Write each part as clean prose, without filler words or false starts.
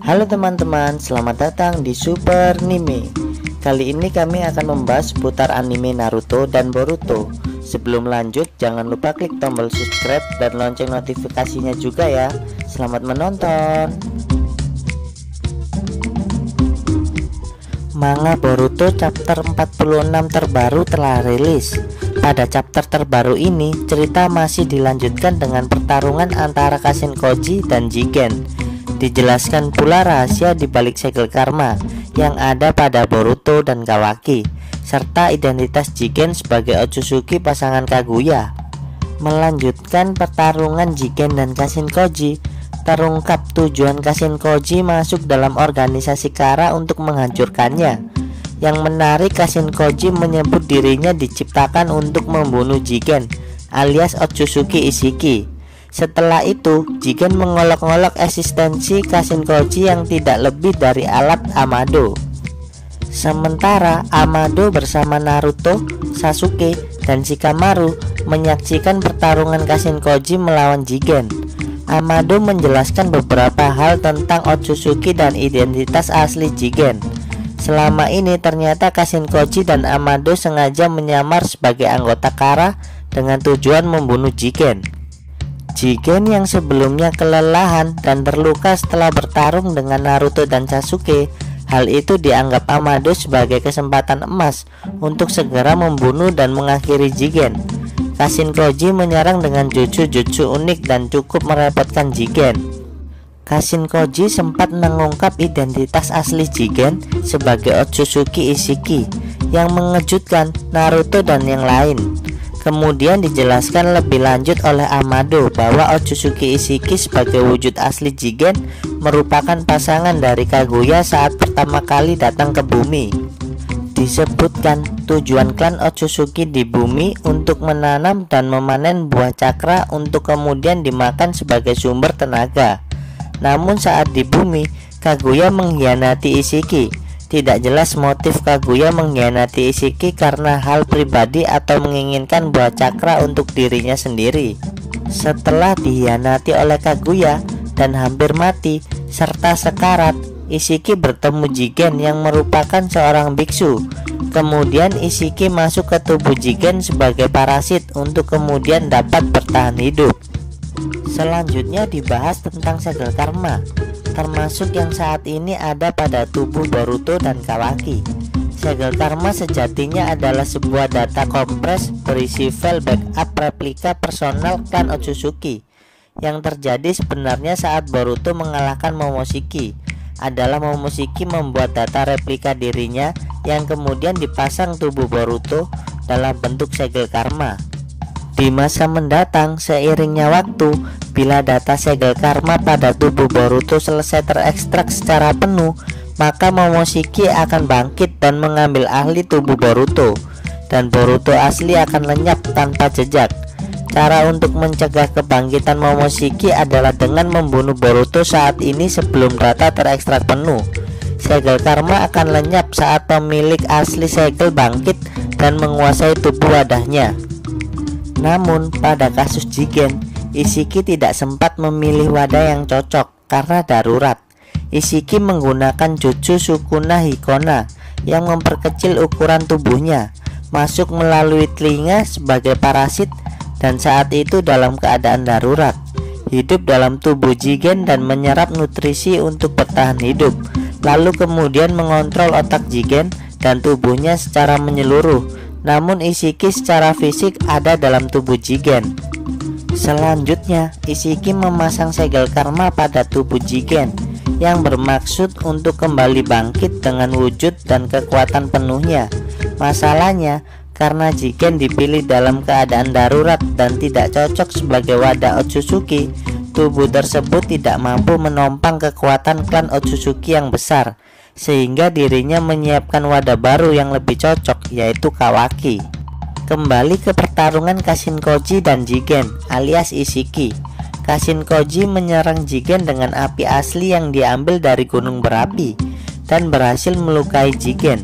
Halo teman-teman, selamat datang di Super Anime. Kali ini kami akan membahas seputar anime Naruto dan Boruto. Sebelum lanjut, jangan lupa klik tombol subscribe dan lonceng notifikasinya juga ya. Selamat menonton. Manga Boruto chapter 46 terbaru telah rilis. Pada chapter terbaru ini, cerita masih dilanjutkan dengan pertarungan antara Kashinkoji dan Jigen. Dijelaskan pula rahasia di balik segel karma yang ada pada Boruto dan Kawaki, serta identitas Jigen sebagai Otsutsuki pasangan Kaguya. Melanjutkan pertarungan Jigen dan Kashinkoji, terungkap tujuan Kashinkoji masuk dalam organisasi Kara untuk menghancurkannya. Yang menarik, Kashinkoji menyebut dirinya diciptakan untuk membunuh Jigen alias Otsutsuki Ishiki. Setelah itu, Jigen mengolok-olok eksistensi Kashinkoji yang tidak lebih dari alat Amado. Sementara Amado bersama Naruto, Sasuke, dan Shikamaru menyaksikan pertarungan Kashinkoji melawan Jigen. Amado menjelaskan beberapa hal tentang Otsutsuki dan identitas asli Jigen. Selama ini ternyata Kashinkoji dan Amado sengaja menyamar sebagai anggota Kara dengan tujuan membunuh Jigen. Jigen yang sebelumnya kelelahan dan terluka setelah bertarung dengan Naruto dan Sasuke, hal itu dianggap Amado sebagai kesempatan emas untuk segera membunuh dan mengakhiri Jigen. Kashinkoji menyerang dengan jutsu-jutsu unik dan cukup merepotkan Jigen. Kashinkoji sempat mengungkap identitas asli Jigen sebagai Otsutsuki Ishiki yang mengejutkan Naruto dan yang lain. Kemudian dijelaskan lebih lanjut oleh Amado bahwa Otsutsuki Ishiki sebagai wujud asli Jigen merupakan pasangan dari Kaguya saat pertama kali datang ke bumi. Disebutkan tujuan klan Otsutsuki di bumi untuk menanam dan memanen buah cakra untuk kemudian dimakan sebagai sumber tenaga. Namun saat di bumi, Kaguya mengkhianati Ishiki. Tidak jelas motif Kaguya mengkhianati Ishiki karena hal pribadi atau menginginkan buah cakra untuk dirinya sendiri. Setelah dikhianati oleh Kaguya dan hampir mati serta sekarat, Ishiki bertemu Jigen yang merupakan seorang biksu. Kemudian Ishiki masuk ke tubuh Jigen sebagai parasit untuk kemudian dapat bertahan hidup. Selanjutnya dibahas tentang segel karma, termasuk yang saat ini ada pada tubuh Boruto dan Kawaki. Segel karma sejatinya adalah sebuah data kompres berisi file backup replika personal klan Otsutsuki. Yang terjadi sebenarnya saat Boruto mengalahkan Momoshiki adalah Momoshiki membuat data replika dirinya yang kemudian dipasang tubuh Boruto dalam bentuk segel karma. Di masa mendatang, seiringnya waktu, bila data segel karma pada tubuh Boruto selesai terekstrak secara penuh, maka Momoshiki akan bangkit dan mengambil ahli tubuh Boruto, dan Boruto asli akan lenyap tanpa jejak. Cara untuk mencegah kebangkitan Momoshiki adalah dengan membunuh Boruto saat ini sebelum data terekstrak penuh. Segel karma akan lenyap saat pemilik asli segel bangkit dan menguasai tubuh wadahnya. Namun pada kasus Jigen, Ishiki tidak sempat memilih wadah yang cocok karena darurat. Ishiki menggunakan jutsu Sukuna Hikona yang memperkecil ukuran tubuhnya, masuk melalui telinga sebagai parasit, dan saat itu dalam keadaan darurat, hidup dalam tubuh Jigen dan menyerap nutrisi untuk bertahan hidup, lalu kemudian mengontrol otak Jigen dan tubuhnya secara menyeluruh. Namun Ishiki secara fisik ada dalam tubuh Jigen. Selanjutnya, Ishiki memasang segel karma pada tubuh Jigen yang bermaksud untuk kembali bangkit dengan wujud dan kekuatan penuhnya. Masalahnya, karena Jigen dipilih dalam keadaan darurat dan tidak cocok sebagai wadah Otsutsuki, tubuh tersebut tidak mampu menompang kekuatan klan Otsutsuki yang besar, sehingga dirinya menyiapkan wadah baru yang lebih cocok, yaitu Kawaki. Kembali ke pertarungan Kashinkoji dan Jigen alias Ishiki. Kashinkoji menyerang Jigen dengan api asli yang diambil dari gunung berapi dan berhasil melukai Jigen.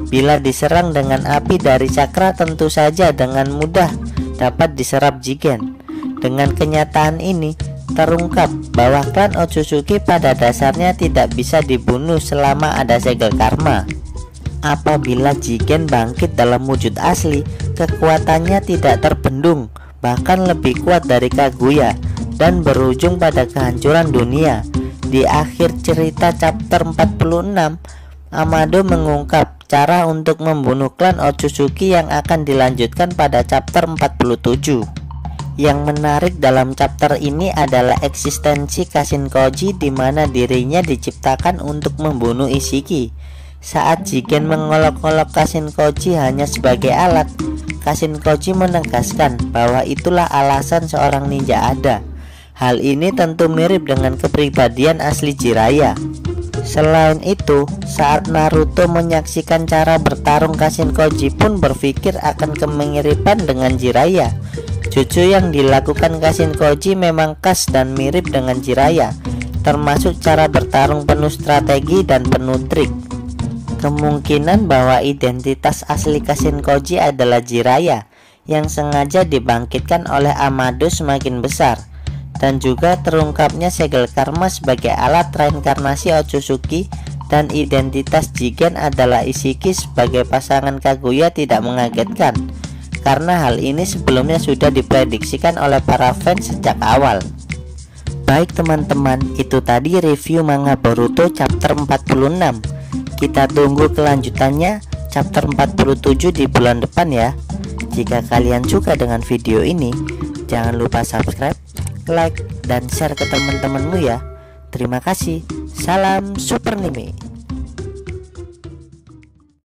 Bila diserang dengan api dari cakra, tentu saja dengan mudah dapat diserap Jigen. Dengan kenyataan ini, terungkap bahwa klan Otsutsuki pada dasarnya tidak bisa dibunuh selama ada segel karma. Apabila Jigen bangkit dalam wujud asli, kekuatannya tidak terbendung, bahkan lebih kuat dari Kaguya, dan berujung pada kehancuran dunia. Di akhir cerita chapter 46, Amado mengungkap cara untuk membunuh klan Otsutsuki yang akan dilanjutkan pada chapter 47. Yang menarik dalam chapter ini adalah eksistensi Kashinkoji, di mana dirinya diciptakan untuk membunuh Ishiki. Saat Jigen mengolok-olok Kashinkoji hanya sebagai alat, Kashinkoji menegaskan bahwa itulah alasan seorang ninja ada. Hal ini tentu mirip dengan kepribadian asli Jiraiya. Selain itu, saat Naruto menyaksikan cara bertarung Kashinkoji pun berpikir akan kemiripan dengan Jiraiya. Jutsu yang dilakukan Kashinkoji memang khas dan mirip dengan Jiraiya, termasuk cara bertarung penuh strategi dan penuh trik. Kemungkinan bahwa identitas asli Kashinkoji adalah Jiraiya yang sengaja dibangkitkan oleh Amado semakin besar, dan juga terungkapnya segel karma sebagai alat reinkarnasi Otsutsuki, dan identitas Jigen adalah Ishiki sebagai pasangan Kaguya tidak mengagetkan, karena hal ini sebelumnya sudah diprediksikan oleh para fans sejak awal. Baik teman-teman, itu tadi review manga Boruto chapter 46. Kita tunggu kelanjutannya chapter 47 di bulan depan ya. Jika kalian suka dengan video ini, jangan lupa subscribe, like, dan share ke teman-temanmu ya. Terima kasih. Salam Super Anime.